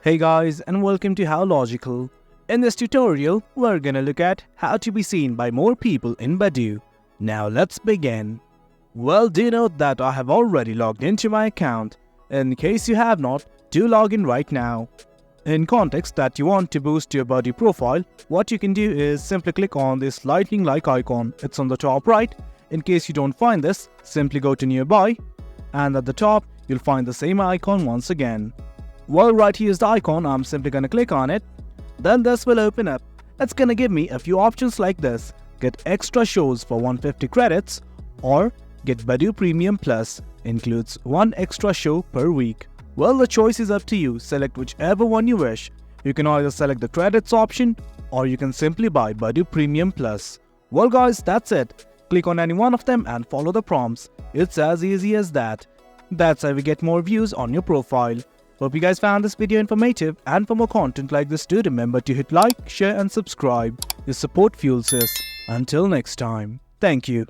Hey guys, and welcome to How Logical. In this tutorial, we're gonna look at how to be seen by more people in Badoo. Now let's begin. Well, do note that I have already logged into my account. In case you have not, do log in right now. In context that you want to boost your Badoo profile, what you can do is simply click on this lightning-like icon. It's on the top right. In case you don't find this, simply go to nearby, and at the top, you'll find the same icon once again. Well, right here's the icon. I'm simply gonna click on it. Then this will open up. It's gonna give me a few options like this: get extra shows for 150 credits, or get Badoo Premium Plus, includes 1 extra show per week. Well, the choice is up to you. Select whichever one you wish. You can either select the credits option, or you can simply buy Badoo Premium Plus. Well guys, that's it. Click on any one of them and follow the prompts. It's as easy as that. That's how we get more views on your profile. Hope you guys found this video informative, and for more content like this, do remember to hit like, share and subscribe. Your support fuels us. Until next time, thank you.